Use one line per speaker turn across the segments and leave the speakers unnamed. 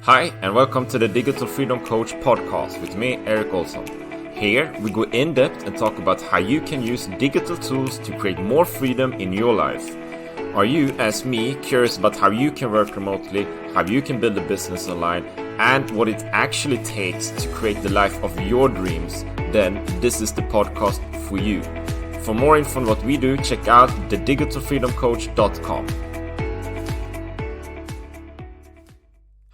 Hi, and welcome to the Digital Freedom Coach podcast with me, Erik Olsson. Here, we go in depth and talk about how you can use digital tools to create more freedom in your life. Are you, as me, curious about how you can work remotely, how you can build a business online, and what it actually takes to create the life of your dreams? Then this is the podcast for you. For more info on what we do, check out thedigitalfreedomcoach.com.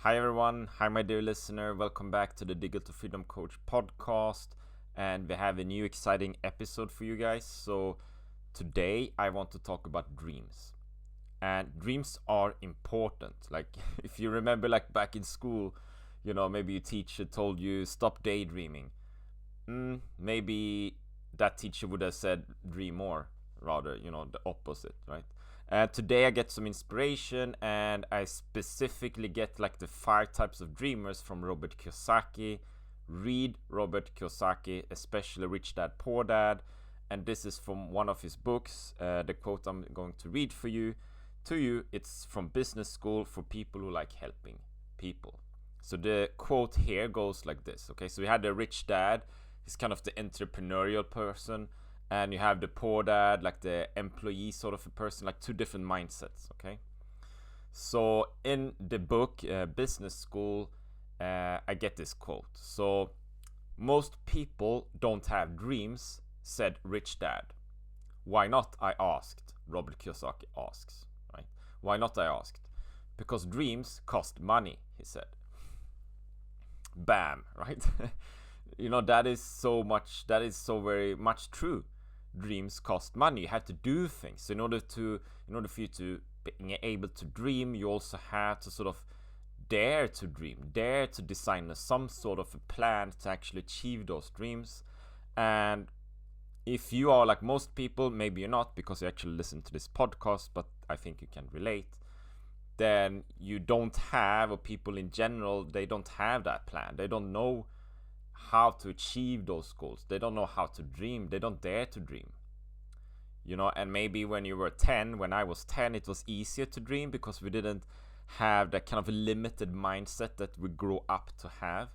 Hi everyone, hi my dear listener, welcome back to the Digital Freedom Coach podcast, and we have a new exciting episode for you guys. So today I want to talk about dreams, and dreams are important. Like if you remember, like back in school, you know, maybe your teacher told you stop daydreaming. Maybe that teacher would have said dream more, rather, you know, the opposite, right? Today I get some inspiration, and I specifically get like the 5 types of dreamers from Robert Kiyosaki. Read Robert Kiyosaki, especially Rich Dad Poor Dad, and this is from one of his books. The quote I'm going to read for you, it's from Business School for people who like helping people. So the quote here goes like this. Okay, so we had the rich dad, he's kind of the entrepreneurial person. And you have the poor dad, like the employee sort of a person, like 2 different mindsets, okay? So in the book, Business School, I get this quote. So, most people don't have dreams, said Rich Dad. Why not, I asked, Robert Kiyosaki asks, right? Why not, I asked? Because dreams cost money, he said. Bam, right? You know, that is so very much true. Dreams cost money. You have to do things. So in order for you to be able to dream, you also have to sort of dare to dream, dare to design some sort of a plan to actually achieve those dreams. And if you are like most people, maybe you're not because you actually listen to this podcast, but I think you can relate, then you don't have, or people in general, they don't have that plan. They don't know how to achieve those goals. They don't know how to dream. They don't dare to dream. You know, and maybe when I was 10, it was easier to dream because we didn't have that kind of a limited mindset that we grow up to have.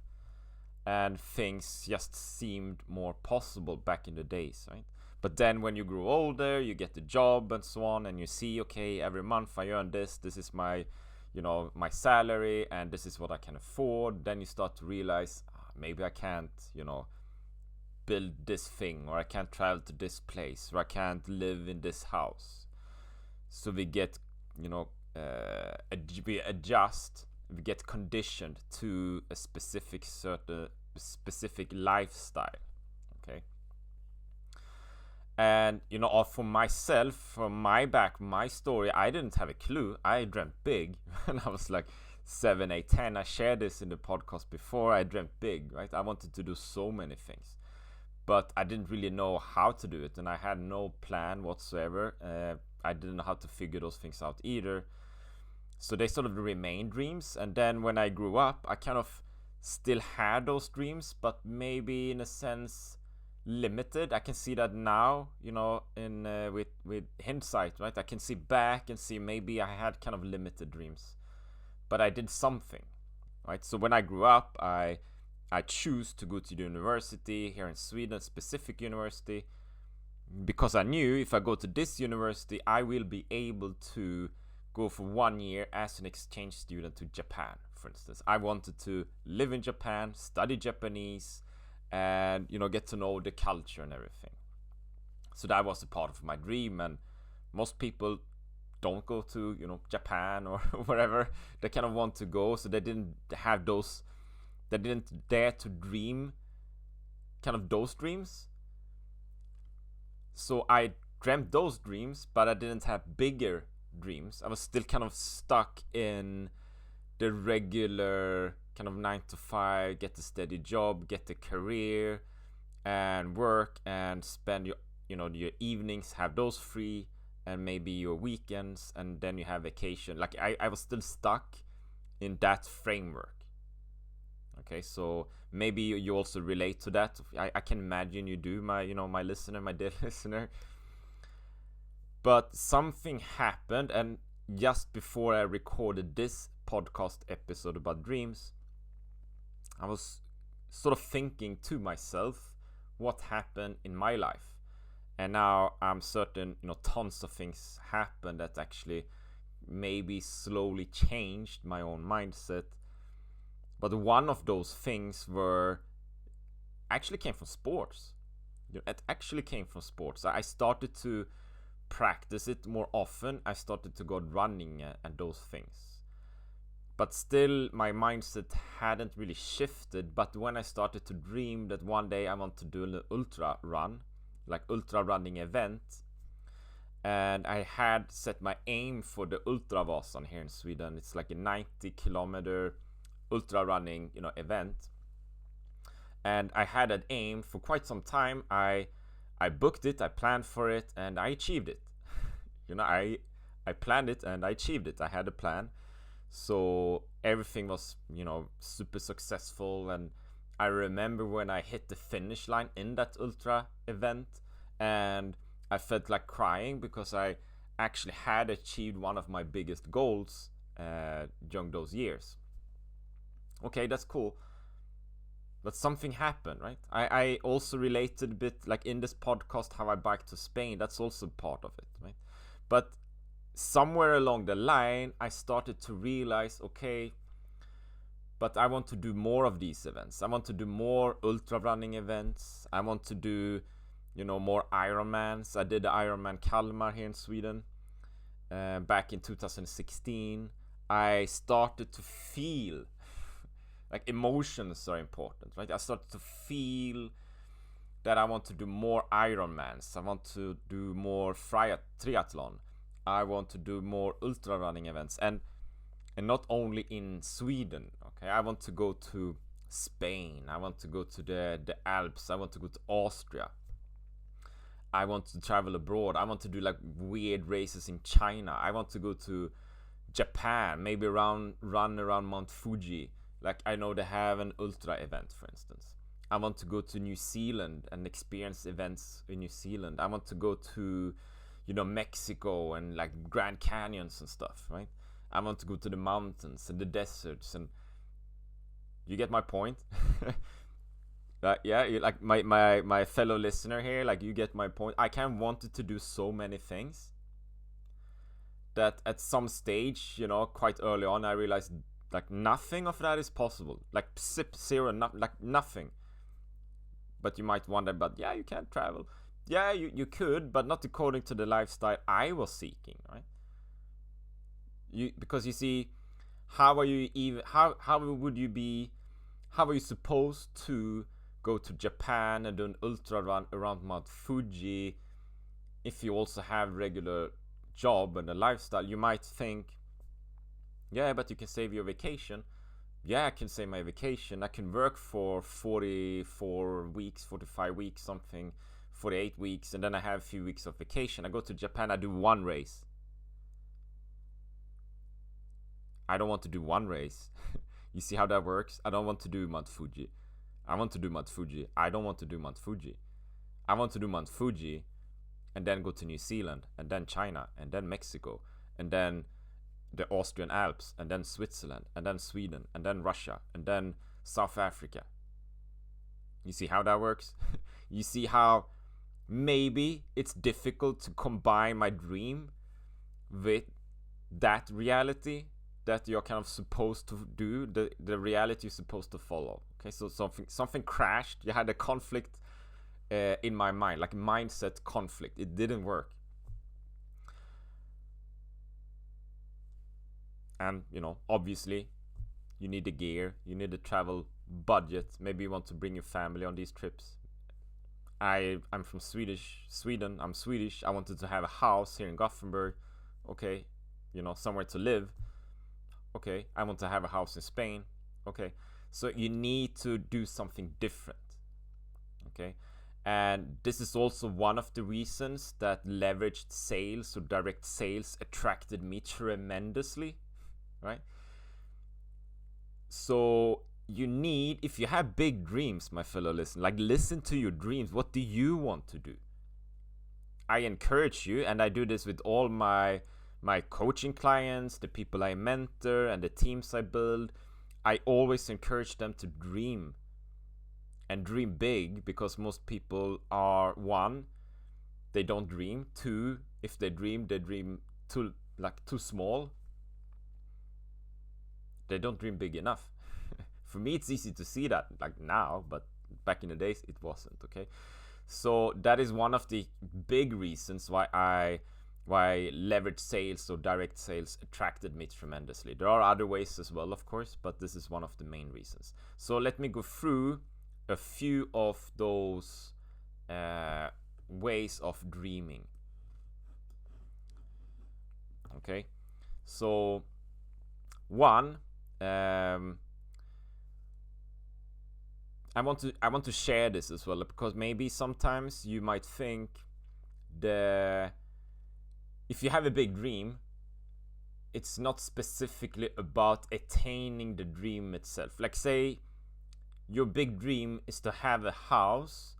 And things just seemed more possible back in the days, right? But then when you grow older, you get the job and so on, and you see, okay, every month I earn this is my, you know, my salary, and this is what I can afford. Then you start to realize, maybe I can't, you know, build this thing, or I can't travel to this place, or I can't live in this house. So we get, you know, we get conditioned to a specific lifestyle, okay? And, you know, for myself, from my story, I didn't have a clue. I dreamt big when I was like 7, 8, 10. I shared this in the podcast before. I dreamt big, right? I wanted to do so many things, but I didn't really know how to do it, and I had no plan whatsoever. I didn't know how to figure those things out either. So they sort of remained dreams. And then when I grew up, I kind of still had those dreams, but maybe in a sense limited. I can see that now, you know, in with hindsight, right? I can see back and see maybe I had kind of limited dreams, but I did something, right? So when I grew up, I chose to go to the university here in Sweden, a specific university, because I knew if I go to this university, I will be able to go for 1 year as an exchange student to Japan, for instance. I wanted to live in Japan, study Japanese, and, you know, get to know the culture and everything. So that was a part of my dream, and most people don't go to, you know, Japan or wherever they kind of want to go, so they didn't dare to dream kind of those dreams. So I dreamt those dreams, but I didn't have bigger dreams. I was still kind of stuck in the regular kind of 9 to 5, get a steady job, get a career, and work and spend your evenings, have those free, and maybe your weekends, and then you have vacation. Like I was still stuck in that framework. Okay, so maybe you also relate to that. I can imagine you do, my dear listener. But something happened, and just before I recorded this podcast episode about dreams, I was sort of thinking to myself what happened in my life. And now I'm certain, tons of things happened that actually maybe slowly changed my own mindset. But one of those things actually came from sports. It actually came from sports. I started to practice it more often. I started to go running and those things. But still, my mindset hadn't really shifted. But when I started to dream that one day I want to do an ultra run, like ultra running event, and I had set my aim for the Ultravasan here in Sweden. It's like a 90-kilometer ultra running, event. And I had an aim for quite some time. I booked it, I planned for it, and I achieved it. I planned it and I achieved it. I had a plan. So everything was, super successful. And I remember when I hit the finish line in that ultra event, and I felt like crying because I actually had achieved one of my biggest goals during those years. Okay, that's cool. But something happened, right? I also related a bit, like in this podcast, how I biked to Spain. That's also part of it, right? But somewhere along the line, I started to realize, okay, but I want to do more of these events. I want to do more ultra running events. I want to do, more Ironmans. I did the Ironman Kalmar here in Sweden back in 2016. I started to feel like emotions are important, right? I started to feel that I want to do more Ironmans. I want to do more triathlon. I want to do more ultra running events, and not only in Sweden. Okay, I want to go to Spain. I want to go to the Alps. I want to go to Austria. I want to travel abroad. I want to do like weird races in China. I want to go to Japan, maybe run around Mount Fuji. Like I know they have an ultra event, for instance. I want to go to New Zealand and experience events in New Zealand. I want to go to, Mexico and like Grand Canyons and stuff, right? I want to go to the mountains and the deserts, and you get my point. Yeah, like my fellow listener here, like you get my point. I kind of wanted to do so many things that at some stage, quite early on, I realized like nothing of that is possible. Like zero, like nothing. But you might wonder, but yeah, you can't travel. Yeah, you could, but not according to the lifestyle I was seeking, right? Because you see, how are you supposed to go to Japan and do an ultra run around Mount Fuji if you also have regular job and a lifestyle? You might think, yeah, but you can save your vacation. Yeah, I can save my vacation. I can work for 44 weeks, 45 weeks, something, 48 weeks, and then I have a few weeks of vacation. I go to Japan, I do one race. I don't want to do one race. You see how that works? I don't want to do Mount Fuji. I want to do Mount Fuji. I don't want to do Mount Fuji. I want to do Mount Fuji and then go to New Zealand and then China and then Mexico and then the Austrian Alps and then Switzerland and then Sweden and then Russia and then South Africa. You see how that works? You see how maybe it's difficult to combine my dream with that reality that you're kind of supposed to do, the reality you're supposed to follow. Okay, so something crashed. You had a conflict in my mind, like mindset conflict. It didn't work. And obviously you need the gear, you need the travel budget. Maybe you want to bring your family on these trips. I'm from Sweden. I'm Swedish. I wanted to have a house here in Gothenburg. Okay, somewhere to live. Okay, I want to have a house in Spain. Okay, so you need to do something different. Okay, and this is also one of the reasons that leveraged sales or direct sales attracted me tremendously, right? So you need, if you have big dreams, my fellow listener, like listen to your dreams. What do you want to do? I encourage you, and I do this with all my my coaching clients, the people I mentor, and the teams I build, I always encourage them to dream, and dream big, because most people are, one, they don't dream. Two, if they dream too small. They don't dream big enough. For me, it's easy to see that like now, but back in the days it wasn't. Okay, so that is one of the big reasons why leverage sales or direct sales attracted me tremendously. There are other ways as well, of course, but this is one of the main reasons. So let me go through a few of those ways of dreaming. Okay, so one, I want to share this as well, because maybe sometimes you might think if you have a big dream, it's not specifically about attaining the dream itself. Like, say your big dream is to have a house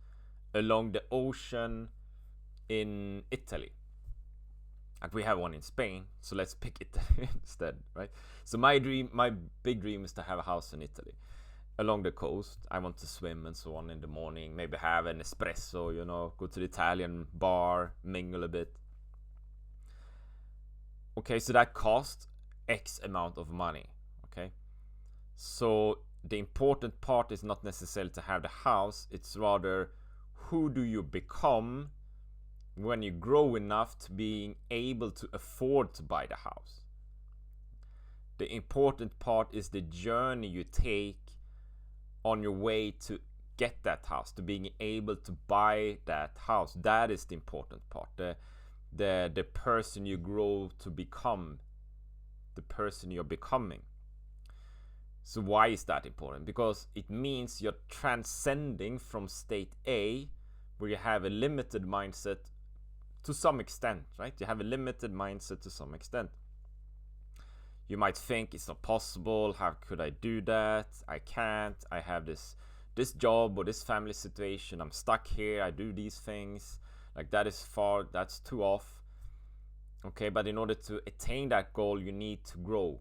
along the ocean in Italy. Like, we have one in Spain, so let's pick Italy instead, right? So my big dream is to have a house in Italy along the coast. I want to swim and so on in the morning, maybe have an espresso, go to the Italian bar, mingle a bit. Okay, so that costs X amount of money. Okay, so the important part is not necessarily to have the house, it's rather who do you become when you grow enough to being able to afford to buy the house. The important part is the journey you take on your way to get that house, to being able to buy that house. That is the important part. The person you grow to become, the person you're becoming. So why is that important? Because it means you're transcending from state A, where you have a limited mindset to some extent, right? You have a limited mindset to some extent. You might think it's not possible. How could I do that? I can't. I have this job or this family situation. I'm stuck here. I do these things. Like, that is far. That's too off. Okay, but in order to attain that goal, you need to grow.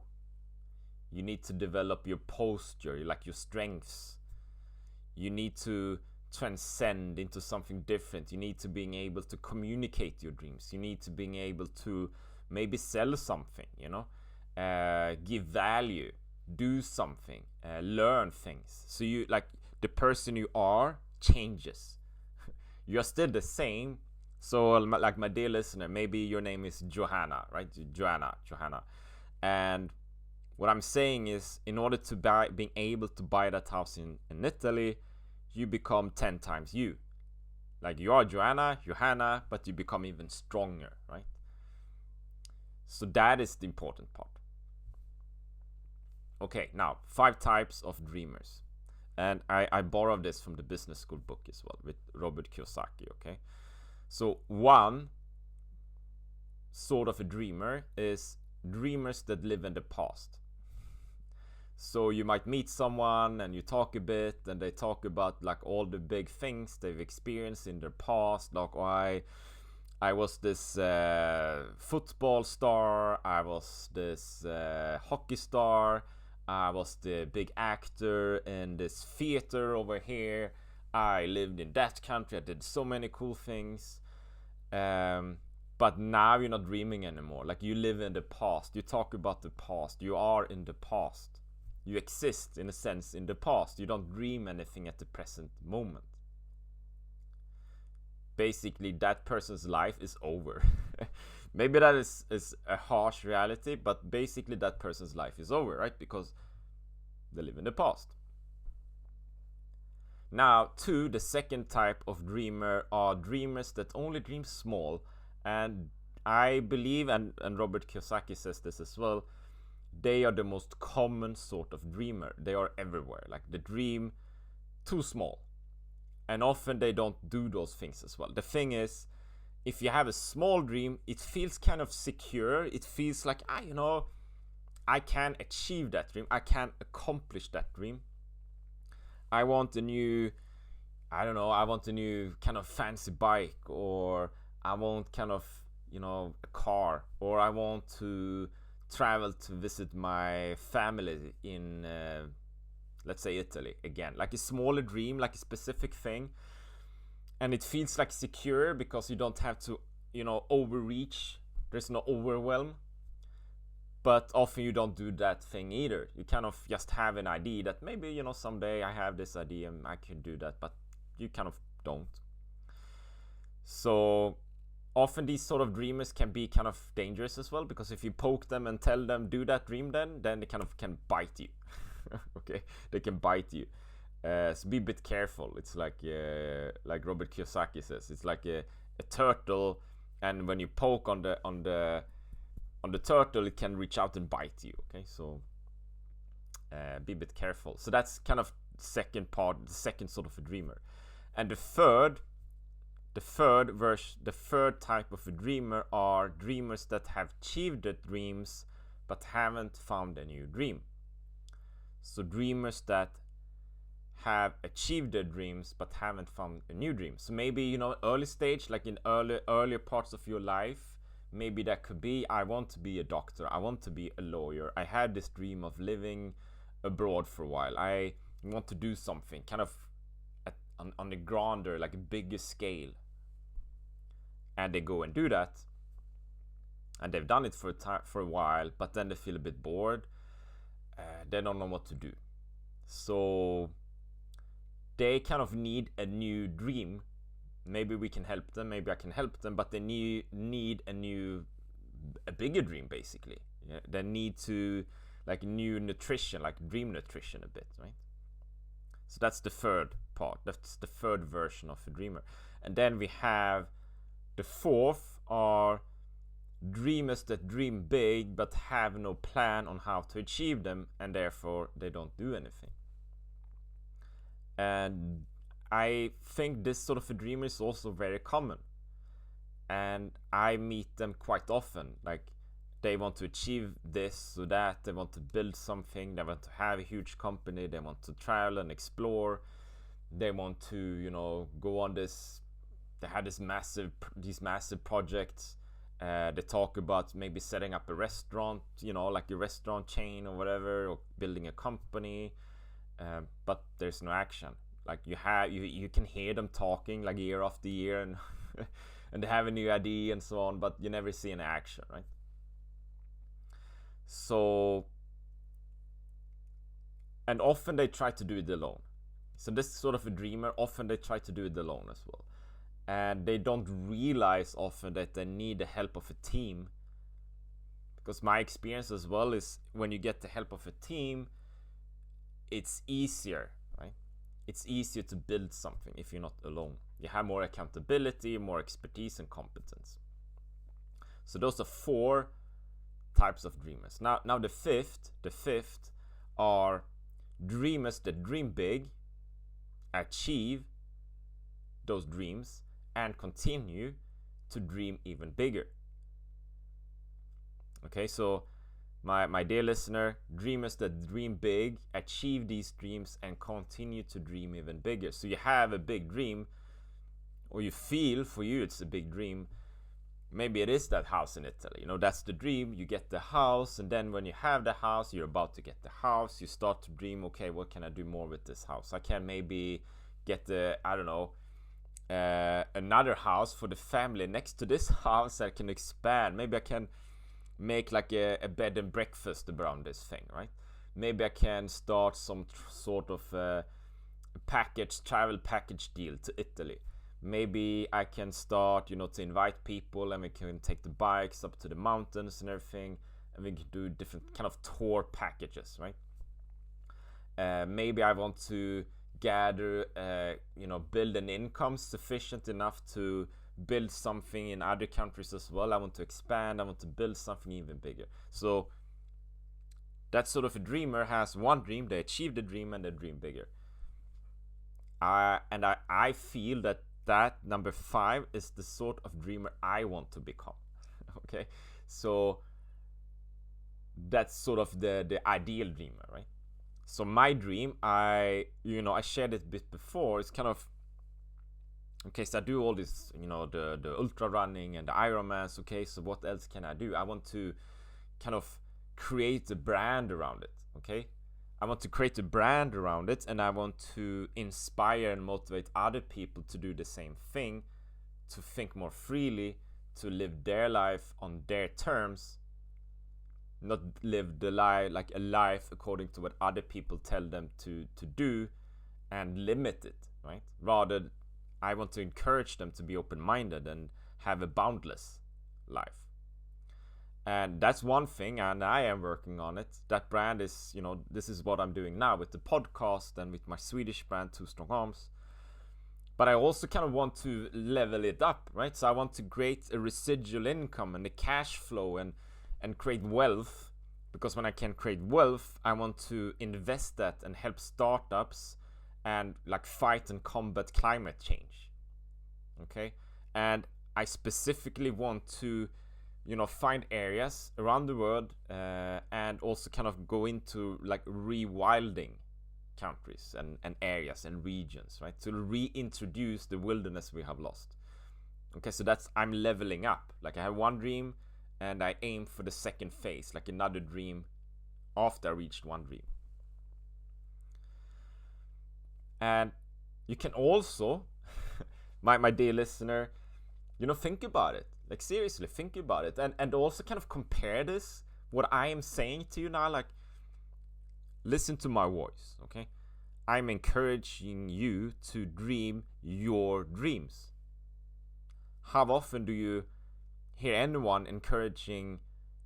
You need to develop your posture, like your strengths. You need to transcend into something different. You need to being able to communicate your dreams. You need to being able to maybe sell something, give value, do something, learn things. So you, like, the person you are changes. You're still the same. So like my dear listener, maybe your name is Johanna, right? Johanna. And what I'm saying is, in order to being able to buy that house in Italy, you become 10 times you. Like, you are Johanna, but you become even stronger, right? So that is the important part. Okay, now 5 types of dreamers. And I borrowed this from the business school book as well, with Robert Kiyosaki, okay? So one sort of a dreamer is dreamers that live in the past. So you might meet someone and you talk a bit, and they talk about like all the big things they've experienced in their past. Like, I was this football star, I was this hockey star, I was the big actor in this theater over here, I lived in that country, I did so many cool things. But now you're not dreaming anymore. Like, you live in the past. You talk about the past. You are in the past. You exist, in a sense, in the past. You don't dream anything at the present moment. Basically, that person's life is over. Maybe that is a harsh reality, but basically that person's life is over, right? Because they live in the past. Now, the second type of dreamer are dreamers that only dream small. And I believe, and Robert Kiyosaki says this as well, they are the most common sort of dreamer. They are everywhere. Like, they dream too small. And often they don't do those things as well. The thing is, if you have a small dream, it feels kind of secure. It feels like, I can achieve that dream. I can accomplish that dream. I want a new kind of fancy bike, or I want kind of, a car, or I want to travel to visit my family in let's say Italy again, like a smaller dream, like a specific thing, and it feels like secure because you don't have to overreach. There's no overwhelm. But often you don't do that thing either. You kind of just have an idea that maybe someday I have this idea and I can do that, but you kind of don't. So often these sort of dreamers can be kind of dangerous as well, because if you poke them and tell them do that dream, then they kind of can bite you. Okay, they can bite you. So be a bit careful. It's like Robert Kiyosaki says, it's like a turtle, and when you poke on the turtle, it can reach out and bite you. Okay, so be a bit careful. So that's kind of second part, the second sort of a dreamer. And the third type of a dreamer are dreamers that have achieved their dreams but haven't found a new dream. So dreamers that have achieved their dreams but haven't found a new dream. So maybe early stage, like in earlier parts of your life, maybe that could be, I want to be a doctor, I want to be a lawyer, I had this dream of living abroad for a while, I want to do something kind of on a grander, like a bigger scale. And they go and do that, and they've done it for a while, but then they feel a bit bored. They don't know what to do, so they kind of need a new dream. Maybe we can help them, maybe I can help them, but they need a bigger dream, basically. Yeah? They need to, like, new nutrition, like dream nutrition a bit, right? So that's the third part, that's the third version of a dreamer. And then we have the fourth are dreamers that dream big but have no plan on how to achieve them, and therefore they don't do anything. And I think this sort of a dreamer is also very common, and I meet them quite often. Like, they want to achieve this or that, they want to build something, they want to have a huge company, they want to travel and explore, they want to go on this, they had these massive projects. They talk about maybe setting up a restaurant, like a restaurant chain or whatever, or building a company, but there's no action. Like, you can hear them talking like year after year, and and they have a new idea and so on, but you never see any action, right? So, and often they try to do it alone. So this sort of a dreamer, often they try to do it alone as well. And they don't realize often that they need the help of a team. Because my experience as well is, when you get the help of a team, it's easier, right? It's easier to build something if you're not alone. You have more accountability, more expertise and competence. So those are four types of dreamers. Now the fifth are dreamers that dream big, achieve those dreams, and continue to dream even bigger. Okay, so my dear listener, dreamers that dream big, achieve these dreams, and continue to dream even bigger. So you have a big dream, or you feel for you it's a big dream. Maybe it is that house in Italy. That's the dream. You get the house, and then when you have the house, you're about to get the house, you start to dream, okay, what can I do more with this house? I can maybe get another house for the family next to this house. I can expand. Maybe I can make like a bed and breakfast around this thing, right? Maybe I can start some sort of travel package deal to Italy. Maybe I can start, to invite people, and we can take the bikes up to the mountains and everything, and we can do different kind of tour packages, right? Maybe I want to gather, build an income sufficient enough to build something in other countries as well. I want to expand, I want to build something even bigger. So that sort of a dreamer has one dream, they achieve the dream, and they dream bigger. I feel that number 5 is the sort of dreamer I want to become. Okay, so that's sort of the ideal dreamer, right? So my dream, I shared it a bit before, it's kind of Okay, so I do all this, the ultra running and the Ironmans. Okay, so what else can I do? I want to kind of create a brand around it. Okay, I want to create a brand around it, and I want to inspire and motivate other people to do the same thing, to think more freely, to live their life on their terms, not live the life like a life according to what other people tell them to do, and limit it, right? Rather, I want to encourage them to be open-minded and have a boundless life. And that's one thing, and I am working on it. That brand is, this is what I'm doing now with the podcast and with my Swedish brand, Two Strong Arms. But I also kind of want to level it up, right? So I want to create a residual income and a cash flow and create wealth. Because when I can create wealth, I want to invest that and help startups and like fight and combat climate change. Okay? And I specifically want to find areas around the world and also kind of go into like rewilding countries and areas and regions, right? To reintroduce the wilderness we have lost. Okay, so that's, I'm leveling up. Like I have one dream and I aim for the second phase, like another dream after I reached one dream. And you can also, my dear listener, think about it. Like seriously, think about it, and also kind of compare this, what I am saying to you now. Like, listen to my voice, okay? I'm encouraging you to dream your dreams. How often do you hear anyone encouraging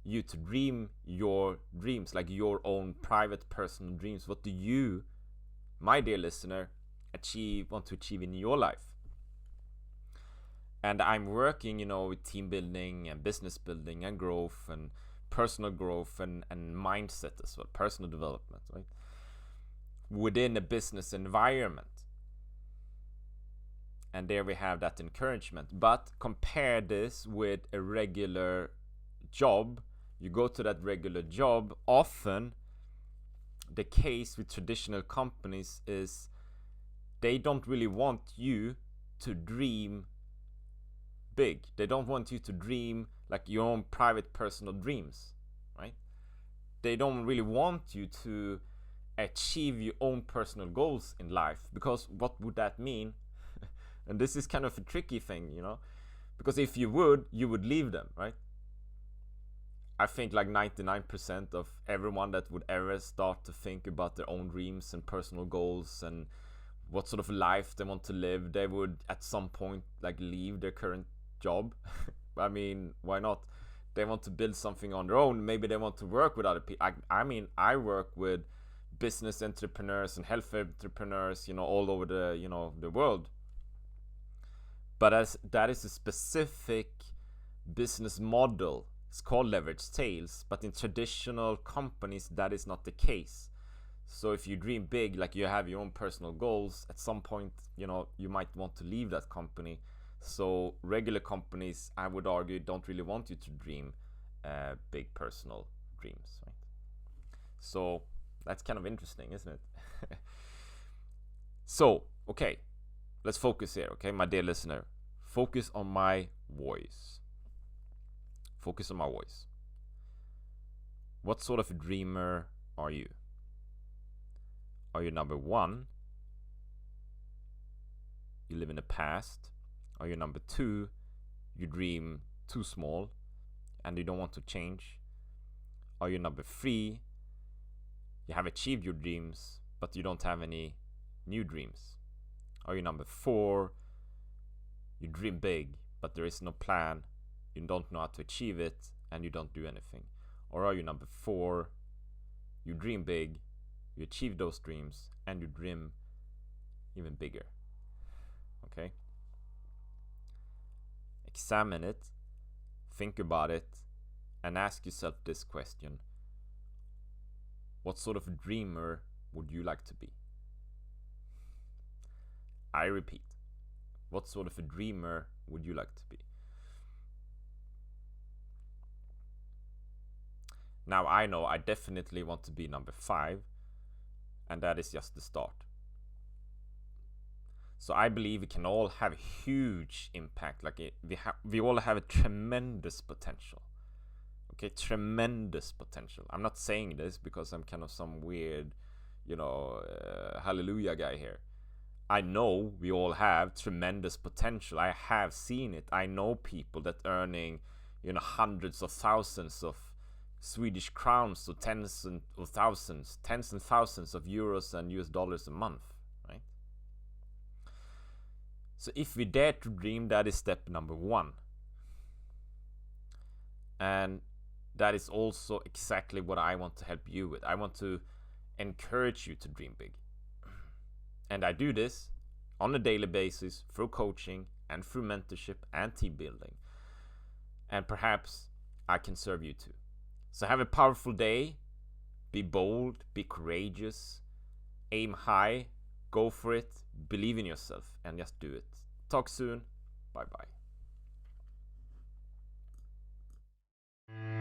you to dream your dreams, like your own private personal dreams? What do you, my dear listener, want to achieve in your life? And I'm working, with team building and business building and growth and personal growth and mindset as well, personal development, right? Within a business environment. And there we have that encouragement. But compare this with a regular job. You go to that regular job. Often, the case with traditional companies is they don't really want you to dream big. They don't want you to dream like your own private personal dreams, right? They don't really want you to achieve your own personal goals in life, because what would that mean? And this is kind of a tricky thing, because if you would leave them, right? I think like 99% of everyone that would ever start to think about their own dreams and personal goals and what sort of life they want to live, they would at some point like leave their current job. I mean, why not? They want to build something on their own. Maybe they want to work with other people. I work with business entrepreneurs and health entrepreneurs, all over the world. But as that is a specific business model, it's called leverage sales. But in traditional companies, that is not the case. So if you dream big, like you have your own personal goals, at some point, you might want to leave that company. So regular companies, I would argue, don't really want you to dream big personal dreams, right? So that's kind of interesting, isn't it? So, okay, let's focus here, okay, my dear listener. Focus on my voice. Focus on my voice. What sort of a dreamer are you? Are you number one? You live in the past. Are you number two? You dream too small and you don't want to change. Are you number three? You have achieved your dreams, but you don't have any new dreams. Are you number four? You dream big, but there is no plan. You don't know how to achieve it, and you don't do anything. Or are you number four? You dream big, you achieve those dreams, and you dream even bigger. Okay? Examine it, think about it, and ask yourself this question. What sort of a dreamer would you like to be? I repeat, what sort of a dreamer would you like to be? Now I know I definitely want to be number 5, and that is just the start. So I believe we can all have a huge impact. Like we all have a tremendous potential. Okay, tremendous potential. I'm not saying this because I'm kind of some weird, hallelujah guy here. I know we all have tremendous potential. I have seen it. I know people that earning, hundreds of thousands of Swedish crowns, so tens and thousands of euros and US dollars a month, right? So if we dare to dream, that is step number one. And that is also exactly what I want to help you with. I want to encourage you to dream big. And I do this on a daily basis through coaching and through mentorship and team building. And perhaps I can serve you too. So have a powerful day. Be bold, be courageous, aim high, go for it, believe in yourself, and just do it. Talk soon. Bye bye.